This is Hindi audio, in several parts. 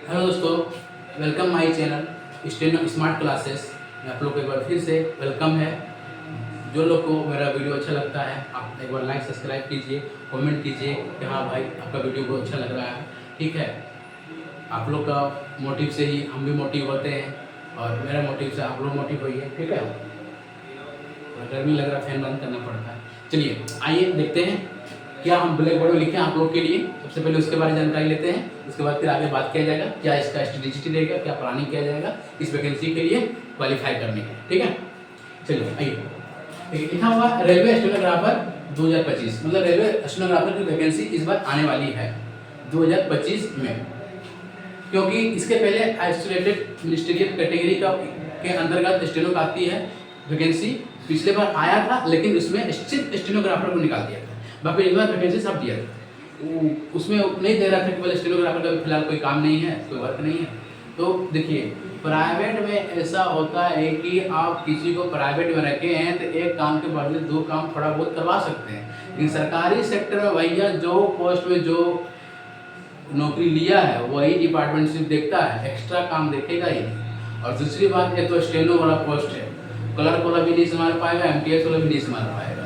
हेलो दोस्तों, welcome my channel steno smart classes में आप लोग को एक बार फिर से वेलकम है। जो लोग को मेरा वीडियो अच्छा लगता है आप एक बार लाइक सब्सक्राइब कीजिए, कमेंट कीजिए कि हाँ भाई आपका वीडियो बहुत अच्छा लग रहा है। ठीक है, आप लोग का मोटिव से ही हम भी मोटिव होते हैं और मेरा मोटिव से आप लोग मोटिव होइए। ठीक है, गर्मी लग रहा है, फैन बंद करना पड़ता है। चलिए आइए देखते हैं क्या हम ब्लैक बोर्ड में लिखे आप लोग के लिए। सबसे पहले उसके बारे में जानकारी लेते हैं, उसके बाद फिर आगे बात किया जाएगा क्या इसका स्ट्रेटेजी रहेगा, क्या प्लानिंग किया जाएगा इस वैकेंसी के लिए क्वालिफाई करने के। ठीक है, चलिए आइए। लिखा हुआ रेलवे स्टेनोग्राफर 2025, मतलब रेलवे स्टेनोग्राफर की वैकेंसी इस बार आने वाली है 2025 में, क्योंकि इसके पहले आइसोलेटेड मिनिस्ट्रियल कैटेगरी के अंतर्गत स्टेनो का आती है वैकेंसी। पिछले बार आया था लेकिन उसमें सिर्फ स्टेनोग्राफर को निकाल दिया था, बाकी इस बार वैकेंसी सब दिया था। उसमें नहीं दे रहा था कि बोले स्टेनोग्राफर का फिलहाल कोई काम नहीं है, कोई वर्क नहीं है। तो देखिए प्राइवेट में ऐसा होता है कि आप किसी को प्राइवेट में रखे हैं तो एक काम के बदले दो काम थोड़ा बहुत करवा सकते हैं, लेकिन सरकारी सेक्टर में भैया जो पोस्ट में जो नौकरी लिया है वही डिपार्टमेंट सिर्फ देखता है, एक्स्ट्रा काम देखेगा ही नहीं। और दूसरी बात है तो स्टेनो वाला पोस्ट है, क्लर्क वाला भी नहीं संभाल पाएगा, एमटीएस वाला भी नहीं संभाल पाएगा।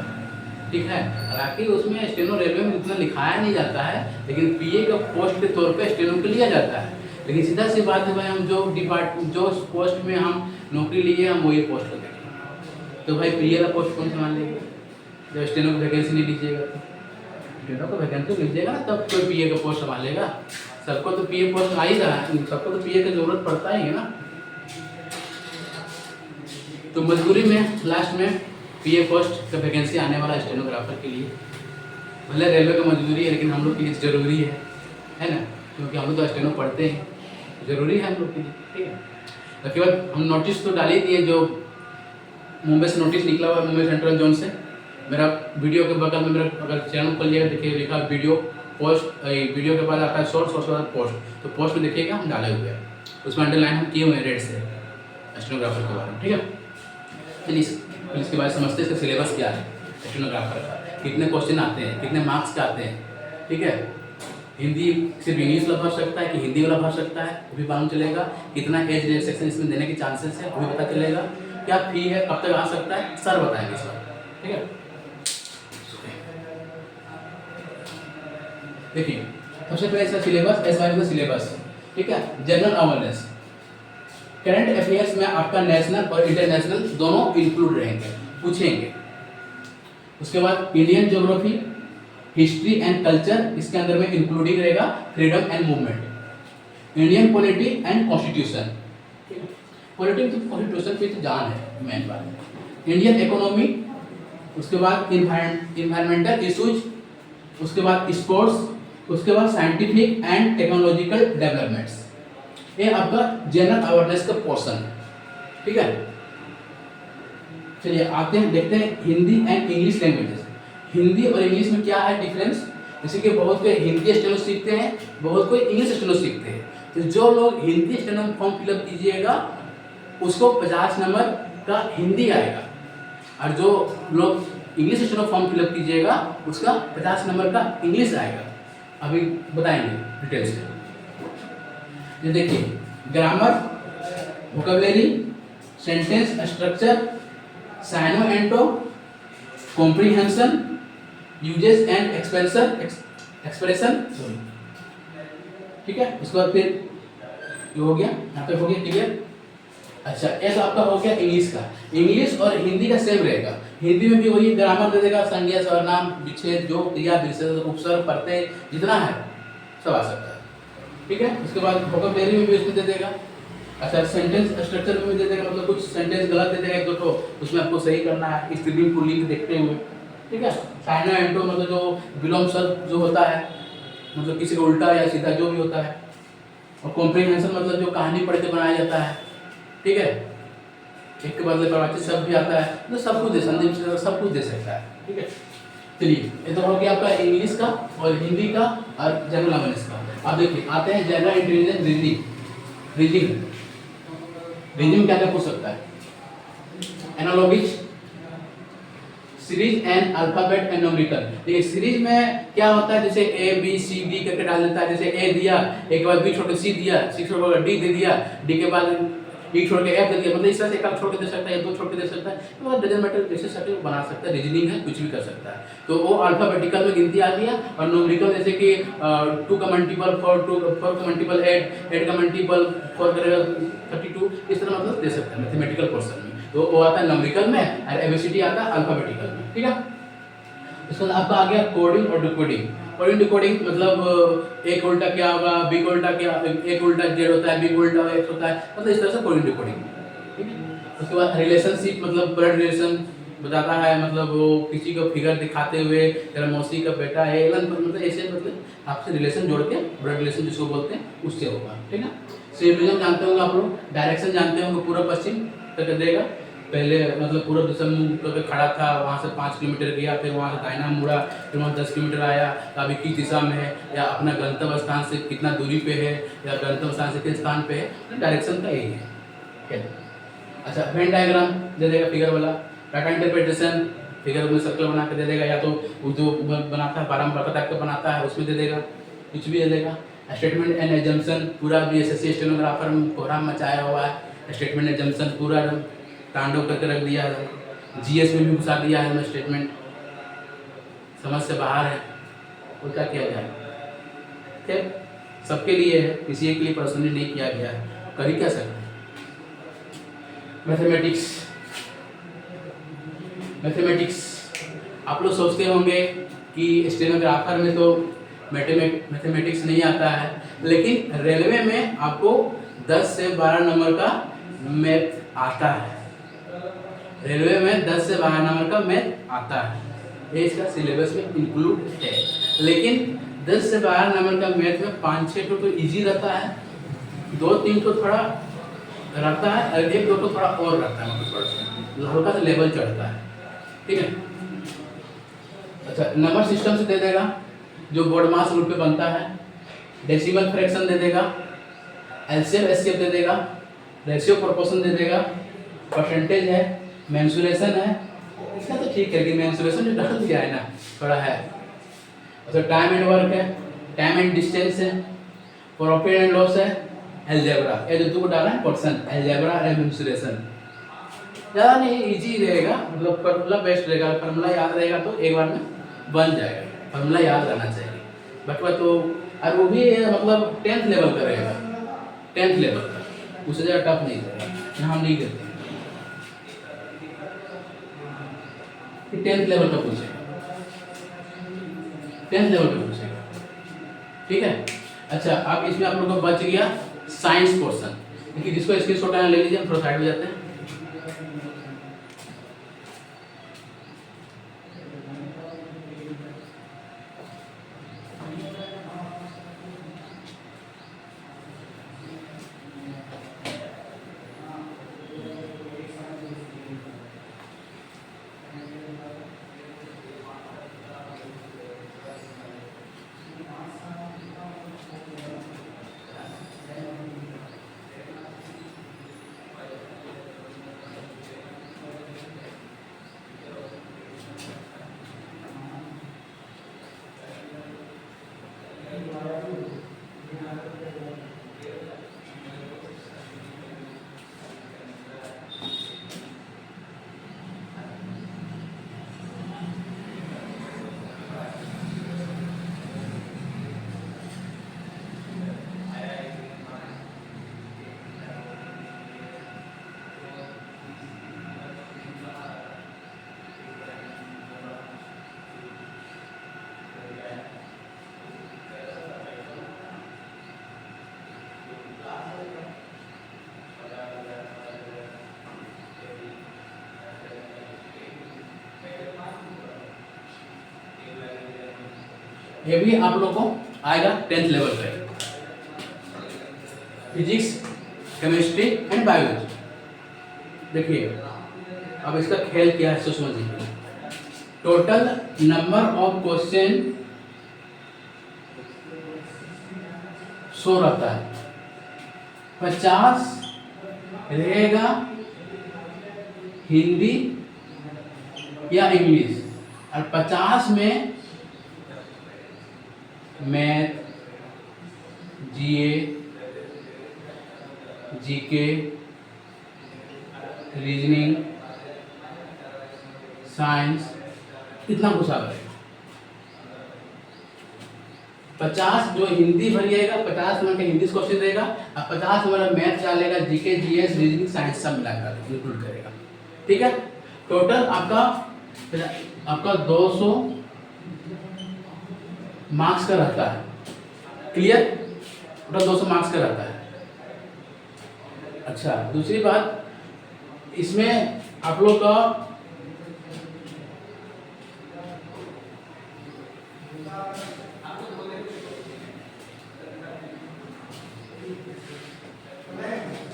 ठीक है, हालांकि उसमें स्टेनो रेलवे में इतना लिखाया नहीं जाता है, लेकिन पीए का पोस्ट के तौर पे स्टेनो को लिया जाता है। लेकिन सीधा सी बात है भाई, हम जो पोस्ट में हम नौकरी लिए हम वही पोस्ट को देखेंगे। तो भाई पीए का पोस्ट कौन संभाल लेगा जब स्टेनो की वैकेंसी नहीं लीजिएगा? स्टेनो को वैकेंसी लीजिएगा ना तब कोई पीए का पोस्ट संभालेगा। सबको तो पीए पोस्ट आ ही रहा है, सबको तो पीए की जरूरत पड़ता ही है ना। तो मजबूरी में लास्ट में पीए पोस्ट का वैकेंसी आने वाला है स्टेनोग्राफर के लिए। भले रेलवे का मजबूरी है लेकिन हम लोग के लिए ज़रूरी है ना, क्योंकि हम लोग तो स्टेनो पढ़ते हैं, ज़रूरी है हम लोग के लिए। ठीक है, उसके बाद हम नोटिस तो डाल ही दिए, जो मुंबई से नोटिस निकला हुआ है, मुंबई सेंट्रल जोन से। मेरा वीडियो के बगल में मेरा अगर चैनल खोल लिया देखिए लिखा वीडियो पोस्ट, वीडियो के बाद आता है शॉर्ट्स और उसके बाद पोस्ट, तो पोस्ट में देखिएगा हम डाले हुए हैं, उसमें अंडरलाइन हम किए हुए हैं रेड से स्टेनोग्राफर के बारे में। ठीक है, चलिए इसके बारे में समझते हैं इसका सिलेबस क्या है, स्टेनोग्राफर का कितने क्वेश्चन आते हैं, कितने मार्क्स का आते हैं। ठीक है, हिंदी सिर्फ इंग्लिश वाला भर सकता है कि हिंदी वाला भर सकता है वो भी मालूम चलेगा, कितना एज रिलैक्सेशन इसमें देने के चांसेस है वो भी पता चलेगा, क्या फी है, कब तक आ सकता है, सर बताएंगे इस बार। ठीक है, देखिए सबसे पहले इसका सिलेबस एसवाई का सिलेबस। ठीक है, जनरल अवेयरनेस, करंट अफेयर्स में आपका नेशनल और इंटरनेशनल दोनों इंक्लूड रहेंगे, पूछेंगे। उसके बाद Indian geography, history and culture इसके अंदर में इंक्लूडिंग रहेगा, freedom and movement, Indian polity and constitution. Politics तो कॉन्स्टिट्यूशन पे तो जान है मेन बात। इंडियन इकोनॉमी, उसके बाद इन्वायरमेंटल इशूज, उसके बाद स्पोर्ट्स, उसके बाद साइंटिफिक एंड टेक्नोलॉजिकल डेवलपमेंट्स। ये आपका जनरल अवेयरनेस का पोर्शन है। ठीक है, चलिए आते हैं देखते हैं Hindi and English languages. Hindi और इंग्लिश में क्या है डिफरेंस, जैसे कि बहुत कोई हिंदी स्टेनो सीखते हैं, बहुत कोई इंग्लिश स्टेनो सीखते हैं। तो जो लोग हिंदी स्टेनो फॉर्म फिलअप कीजिएगा उसको 50 नंबर का हिंदी आएगा, और जो लोग इंग्लिश स्टेनो फॉर्म फिलअप कीजिएगा उसका 50 नंबर का इंग्लिश आएगा। अभी बताएंगे डिटेल से। ये देखिए ग्रामर, वोकैबुलरी, सेंटेंस स्ट्रक्चर, साइनो एंटो, कॉम्प्रिहेंशन, यूजेस एंड एक्सप्रेशन। ठीक है, उसके बाद फिर ये हो गया, यहाँ पे हो गया क्लियर। अच्छा ये तो आपका हो गया इंग्लिश का। इंग्लिश और हिंदी का सेम रहेगा, हिंदी में भी वही ग्रामर दे देगा, संज्ञा सर्वनाम विच्छेद जो क्रिया विशेषण उपसर्ग प्रत्यय जितना है सब आ सकता है। ठीक है, उसके बाद वोकैबुलरी में भी उसमें दे देगा। अच्छा सेंटेंस स्ट्रक्चर में भी दे देगा, मतलब कुछ सेंटेंस गलत दे देगा एक दो तो उसमें आपको सही करना है स्त्रीलिंग पुल्लिंग देखते हुए। ठीक है, साइनो एंटो मतलब जो विलोम शब्द जो होता है, मतलब किसी का उल्टा या सीधा जो भी होता है। और कॉम्प्रिहेंशन मतलब जो कहानी पढ़ के बनाया जाता है। ठीक है, एक के बदले प्रवाचित शब्द भी आता है, तो सब कुछ दे संदीप से सब कुछ दे सकता है। ठीक है, चलिए ये तो हो गया आपका इंग्लिश का और हिंदी का और जनरल अवेयरनेस का। अब देखिए आते हैं जनरल इंटेलिजेंस रीजनिंग। रीजनिंग क्या क्या पूछ सकता है, analogies, series and alphabet and numerical. देखिए सीरीज में क्या होता है, जैसे ए बी सी डी करके डाल देता है, जैसे ए दिया, एक के बाद बी छोड़ के सी दिया, सी छोड़ के डी दे दिया, डी के बाद ई छोड़ के एफ दे दिया, मतलब इस तरह से एक आप छोड़ के दे सकता है या दो छोड़ के दे सकता है, मतलब डजन मैटर जैसे सर्किट बना सकता है, रीजनिंग है कुछ भी कर सकता है। तो वो अल्फाबेटिकल में गिनती आ गया, और न्यूमेरिकल जैसे कि 2 का मल्टीपल 4 का मल्टीपल 8 का मल्टीपल 4 करेगा 32, इस तरह मतलब दे सकते हैं मैथमेटिकल पोर्शन में। तो वो आता है न्यूमेरिकल में, और एबीसीडी आता है अल्फाबेटिकल में, ठीक है। इसके बाद आपका आ गया कोडिंग और डिकोडिंग। कोडिंग डिकोडिंग मतलब ए का उल्टा क्या होगा, बी का उल्टा क्या, ए का उल्टा जेड होता है, बी का उल्टा एक्स होता है, मतलब इस तरह से कोडिंग डिकोडिंग, ठीक है। उसके बाद रिलेशनशिप मतलब ब्लड रिलेशन बताता है, मतलब वो किसी को फिगर दिखाते हुए तेरा मौसी का बेटा है, मतलब ऐसे मतलब आपसे रिलेशन जोड़ के ब्लड रिलेशन जिसको बोलते हैं उससे होगा, ठीक है। सिम्बोलिज्म जानते होंगे आप लोग, डायरेक्शन जानते होंगे, पूर्व पश्चिम तक देगा। पहले मतलब पूर्व दिशा में करके खड़ा था, वहाँ से 5 किलोमीटर गया, फिर वहाँ से दाहिना मुड़ा, फिर वहाँ 10 किलोमीटर आया, तो अभी किस दिशा में है, या अपना गंतव्य स्थान से कितना दूरी पे है, या गंतव्य स्थान से किस स्थान पे है, तो डायरेक्शन का यही है। अच्छा, वेन डायग्राम दे देगा फिगर वाला। डाटा इंटरप्रिटेशन फिगर में सर्कल बना के दे देगा, या तो वो जो बनाता है बारंबार टाइप का बनाता है उसमें दे देगा, कुछ भी दे देगा। स्टेटमेंट एंड एजम्पशन पूरा भी एसएससी स्टेनोग्राफर में कोहराम मचाया हुआ है, स्टेटमेंट एजम्पशन पूरा तांडव करके रख दिया है, जीएस में भी घुसा दिया है, स्टेटमेंट समझ से बाहर है, उसका किया गया है। खैर सबके लिए है, किसी एक के लिए पर्सनली नहीं किया गया है, कर ही क्या सकते। मैथमेटिक्स, मैथमेटिक्स आप लोग सोचते होंगे कि स्टेनोग्राफर में तो मैथमेटिक्स नहीं आता है, लेकिन रेलवे में आपको 10 से 12 नंबर का मैथ आता है। रेलवे में 10 से 12 नंबर का मैथ आता है, ये इसका सिलेबस में इंक्लूड है। लेकिन 10 से 12 नंबर का मैथ में 5-6 तो इजी रहता है, 2-3 तो थोड़ा रहता है, और 1-2 तो थोड़ा और रहता है, मतलब हल्का सा लेवल चढ़ता है, ठीक है। अच्छा, नंबर सिस्टम से दे देगा, जो बोर्ड मास रूप पे बनता है, डेसिमल फ्रैक्शन दे देगा, एलसीएम एचसीएफ दे देगा, रेशियो प्रोपोर्शन दे देगा, परसेंटेज है, मेंसुरेशन है, इसका तो ठीक है कि मेंसुरेशन जो डाल दिया है ना थोड़ा है। अच्छा, टाइम एंड वर्क है, टाइम एंड डिस्टेंस है, प्रॉफिट एंड लॉस है, अलजेब्रा, ये जो दो डाला है पर्सन, अलजेब्रा एंड मेंसुरेशन। ज़्यादा नहीं, इजी रहेगा, मतलब फार्मूला बेस्ट रहेगा, फार्मूला याद रहेगा तो एक बार में बन जाएगा, फार्मूला याद रहना चाहिए। बटवा तो और वो भी मतलब 10th लेवल का रहेगा, 10th लेवल का, उससे ज़्यादा टफ नहीं रहेगा, हम नहीं करते 10th लेवल का पूछेगा, 10th लेवल का पूछेगा, ठीक है। अच्छा, अब इसमें आप लोगों को बच गया साइंस पोर्शन, क्योंकि जिसको स्क्रीनशॉट ले लीजिए, हम थोड़ा साइड हो जाते हैं। ये भी आप लोगों को आएगा 10th लेवल पे, फिजिक्स, केमिस्ट्री एंड बायोलॉजी। देखिए अब इसका खेल क्या है, Sushma ji, total number of question show रहता है, 50 रहेगा हिंदी या इंग्लिश, और 50 में मैथ, जीए, जीके, रीजनिंग, साइंस, इतना कुछ आ गया। 50 जो हिंदी भरिएगा, 50 नंबर का हिंदी क्वेश्चन देगा और 50 नंबर मैथ डालेगा, जीके, जीएस, रीजनिंग, साइंस सब मिलाकर इंक्लूड करेगा। ठीक है, टोटल आपका 200 मार्क्स का रहता है। क्लियर, टोटल 200 मार्क्स का रहता है। अच्छा, दूसरी बात, इसमें आप लोग का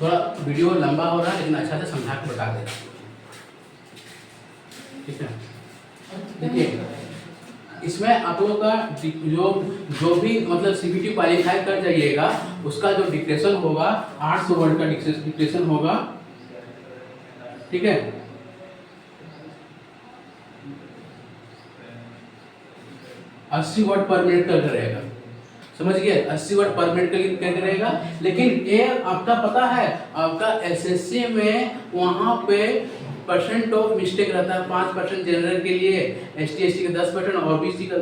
थोड़ा वीडियो लंबा हो रहा है लेकिन अच्छा से समझा के बता दे रहा हूं। ठीक है, देखिए इसमें आप लोग का जो भी मतलब सीबीटी क्वालिफाई कर जाइएगा उसका जो डिक्टेशन होगा 800 वर्ड का डिक्टेशन होगा। ठीक है, 80 वर्ड पर मिनट का रहेगा। समझ गए, 80 वर्ड पर मिनट के लिए क्या रहेगा। लेकिन ये आपका पता है, आपका एसएससी में वहाँ पे परसेंट ऑफ मिस्टेक रहता है 5% जनरल के लिए, एसटी का 10% और ओबीसी का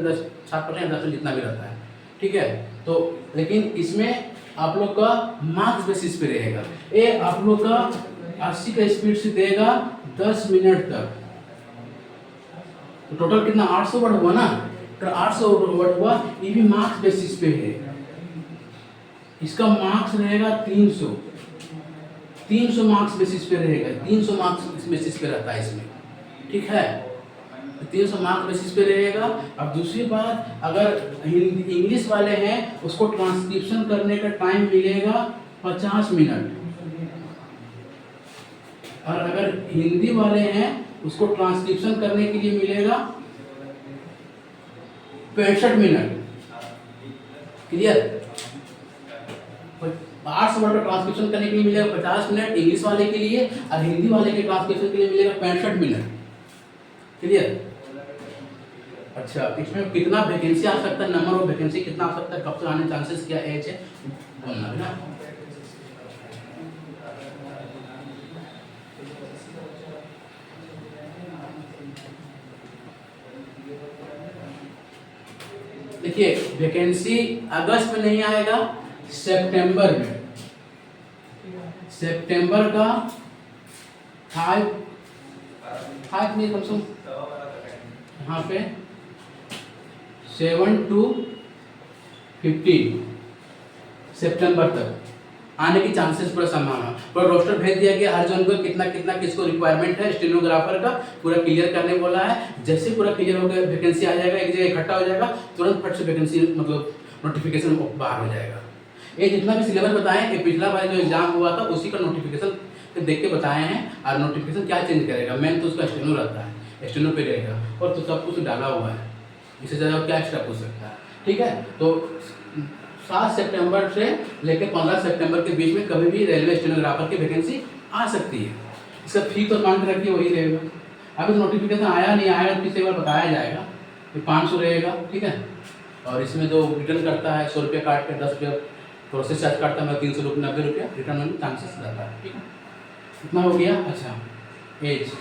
7% 10% जितना भी रहता है। ठीक है, तो लेकिन इसमें आप लोग का मार्क्स बेसिस पे रहेगा। ये आप लोग का 80 का स्पीड से देगा 10 मिनट तक। तो टोटल कितना 800 वर्ड हुआ ना, तो 800 वर्ड हुआ। ये भी मार्क्स बेसिस पे है। इसका मार्क्स रहेगा 300 मार्क्स बेसिस पे रहेगा। 300 मार्क्स बेसिस पे रहता है इसमें। ठीक है, 300 मार्क्स बेसिस पे रहेगा। अब दूसरी बात, अगर इंग्लिश वाले हैं उसको ट्रांसक्रिप्शन करने का टाइम मिलेगा 50 मिनट, और अगर हिंदी वाले हैं उसको ट्रांसक्रिप्शन करने के लिए मिलेगा 65 मिनट। क्लियर, 800 वर्ड का ट्रांसक्रिप्शन करने के लिए मिलेगा 50 मिनट इंग्लिश वाले के लिए, और हिंदी वाले के ट्रांसक्रिप्शन के लिए मिलेगा 65 मिनट। क्लियर। अच्छा, इसमें कितना वैकेंसी आ सकता है, नंबर ऑफ वैकेंसी कितना आ सकता है, कब तक आने चांसेस क्या एज है, बोलना है ना। देखिए वैकेंसी अगस्त में नहीं आएगा, सितंबर में। सितंबर का 5 में कम से कम यहाँ पे 7 to 15 सितंबर तक आने की चांसेस पूरा संभावना। पर रोस्टर भेज दिया गया हर जन को, कितना कितना किसको रिक्वायरमेंट है स्टेनोग्राफर का, पूरा क्लियर करने बोला है। जैसे पूरा क्लियर हो गया, वैकेंसी आ जाएगा, एक जगह इकट्ठा हो जाएगा, तुरंत फट से वैकेंसी मतलब नोटिफिकेशन बाहर हो जाएगा। ये जितना भी सिलेबस बताएं, ये पिछला बार जो एग्जाम हुआ था उसी का नोटिफिकेशन देख के बताए हैं। और नोटिफिकेशन क्या चेंज करेगा, मेन तो उसका स्टेनो रहता है, स्टेनो पे रहेगा और तो सब कुछ डाला हुआ है, इससे ज़्यादा क्या एक्स्ट्रा पूछ सकता है। ठीक है, तो 7 सितंबर से लेकर 15 सितंबर के बीच में कभी भी रेलवे स्टेनोग्राफर की वैकेंसी आ सकती है। इसका फी तो मान के रखिए वही रहेगा। अभी तो नोटिफिकेशन आया नहीं आया, फिर से एक बार बताया जाएगा। ये 500 रहेगा, ठीक है। और इसमें जो रिटर्न करता है 100 रुपये काट के 10 रुपये प्रोसेस चार्ज काटता है, 390 रुपये रिटर्न होने चांसेस रहता है। ठीक है, इतना हो गया। अच्छा, एज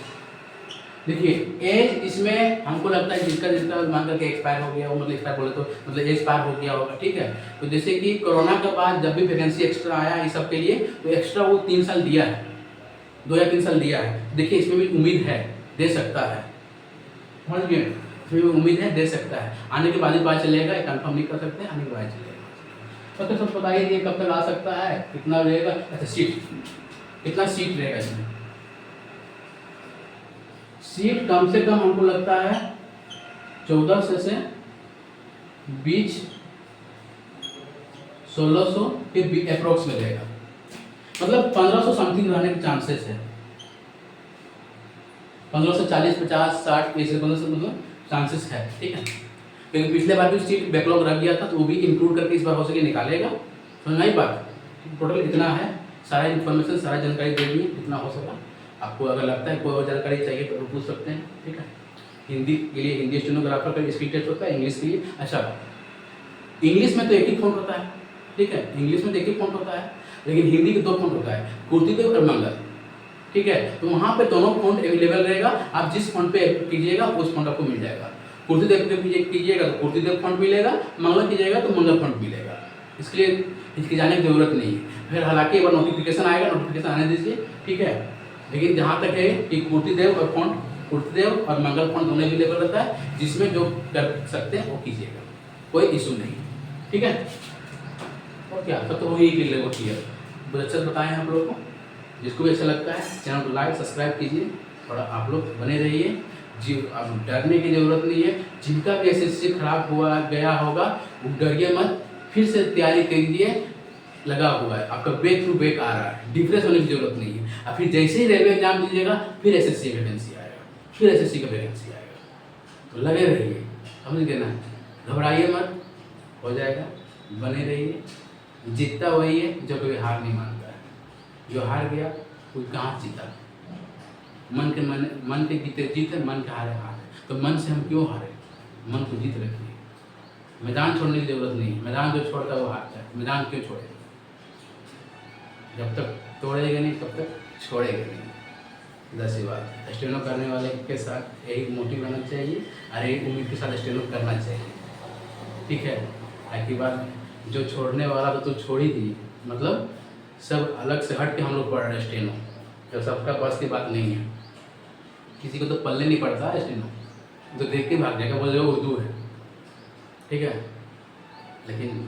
देखिए, एज इसमें हमको लगता है जिसका जिसका मान करके एक्सपायर हो गया हो, मतलब एक्सपायर बोले तो मतलब एक्सपायर हो गया होगा। ठीक है, तो जैसे कि कोरोना के बाद जब भी वैकेंसी एक्स्ट्रा आया इस सब के लिए, तो एक्स्ट्रा वो 3 साल दिया है, 2 या 3 साल दिया है। देखिए इसमें भी उम्मीद है, दे सकता है, समझ गए, इसमें भी उम्मीद है, दे सकता है। आने के बाद ही पता चलेगा, कंफर्म नहीं कर सकते, आने के बाद चलेगा। तो सब बताइए ये कब तक आ सकता है, कितना रहेगा। अच्छा, सीट कितना सीट रहेगा इसमें, सीट कम से कम हमको लगता है 1400 से बीच 1600 के अप्रोक्स में रहेगा, मतलब 1500 समथिंग रहने के चांसेस है। 1540, 50, 60 ऐसे 1500 मतलब चांसेस है। ठीक है, लेकिन पिछले बार भी सीट बैकलॉग रख गया था, तो वो भी इंक्लूड करके इस बार हो सके निकालेगा। समझना ही बात, टोटल इतना है, सारा इन्फॉर्मेशन सारा जानकारी दे दी जितना हो सका। आपको अगर लगता है कोई और जानकारी चाहिए तो पूछ सकते हैं। ठीक है। हिंदी के लिए हिंदी स्टेनोग्राफर का स्किल टेस्ट होता है, इंग्लिश के लिए। अच्छा, इंग्लिश में तो एक ही फ़ॉन्ट होता है, ठीक है, इंग्लिश में तो एक ही फ़ॉन्ट होता है, लेकिन हिंदी के 2 फ़ॉन्ट होता है, कुर्तीदेव और मंगल, ठीक है। तो वहाँ पे दोनों फ़ॉन्ट अवेलेबल रहेगा, आप जिस फ़ॉन्ट पे कीजिएगा उस फ़ॉन्ट आपको मिल जाएगा। कुर्तीदेव पे कीजिएगा तो कुर्तीदेव फ़ॉन्ट मिलेगा, मंगल कीजिएगा तो मंगल फ़ॉन्ट मिलेगा। इसके लिए हिचकिचाने की ज़रूरत नहीं है। फिर हालांकि एक बार नोटिफिकेशन आएगा, नोटिफिकेशन आने दीजिए, ठीक है। लेकिन जहाँ तक है कि कुर्तीदेव और फ़ॉन्ट, कुर्तीदेव और मंगल फ़ॉन्ट दोनों अवेलेबल रहता है, जिसमें जो कर सकते हैं वो कीजिएगा, कोई इशू नहीं, ठीक है। और क्या, सब तो वही क्लियर होती है। बहुत अच्छा बताएं आप लोगों को, जिसको भी अच्छा लगता है चैनल को लाइक सब्सक्राइब कीजिए और आप लोग बने रहिए। जी, अब डरने की ज़रूरत नहीं है। जिनका भी एसएससी खराब हुआ गया होगा वो डरिए मत, फिर से तैयारी कीजिए, लगा हुआ है, आपका बैक टू बैक आ रहा है, डिफरेंस होने की ज़रूरत नहीं है। और फिर जैसे ही रेलवे एग्जाम दीजिएगा फिर एसएससी वैकेंसी आएगा, फिर एसएससी का वैकेंसी आएगा, तो लगे रहिए, समझ गए ना, घबराइए मत, हो जाएगा, बने रहिए। जीतता वही है जो कभी हार नहीं मानता है, जो हार गया कोई कहाँ जीता। मन के जीते जीत है, मन के हारे हार है। तो मन से हम क्यों हारे, मन को जीत रखिए। मैदान छोड़ने की जरूरत नहीं है, मैदान जो छोड़ता है वो हारता है, मैदान क्यों छोड़ेगा। जब तक तोड़ेगा नहीं तब तक छोड़ेगा नहीं। दस ही बात, स्टेनो करने वाले के साथ यही मोटिव रहना चाहिए और यही उम्मीद के साथ स्टेनो करना चाहिए, ठीक है। बाकी बात जो छोड़ने वाला तो छोड़ ही दी, मतलब सब अलग से हट के हम लोग पढ़ रहे हैं स्टेनो, तो सबका बस की बात नहीं है। किसी को तो पल्ले नहीं पड़ता है स्टेनो, तो देख के भाग जाएगा, बोल रहे उर्दू है, ठीक है। लेकिन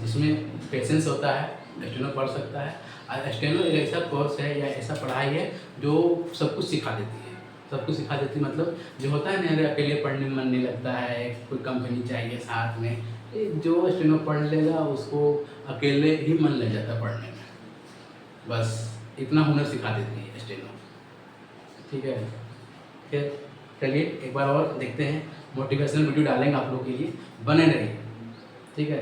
जिसमें पेशेंस होता है स्टेनो पढ़ सकता है। और स्टेनो एक ऐसा कोर्स है या ऐसा पढ़ाई है जो सब कुछ सिखा देती है, सब कुछ सिखा देती है। मतलब जो होता है ना, अकेले पढ़ने में मन नहीं लगता है, कोई कंपनी चाहिए साथ में, जो स्टेनो पढ़ लेगा उसको अकेले ही मन लग जाता है पढ़ने में, बस इतना हुनर सिखा देती है स्टेनो, ठीक है। फिर चलिए एक बार और देखते हैं, मोटिवेशनल वीडियो डालेंगे आप लोगों के लिए, बने रहिए, ठीक है,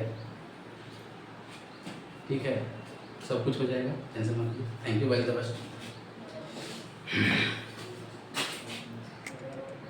ठीक है, सब कुछ हो जाएगा, टेंशन मत लीजिए। Thank you, well the best.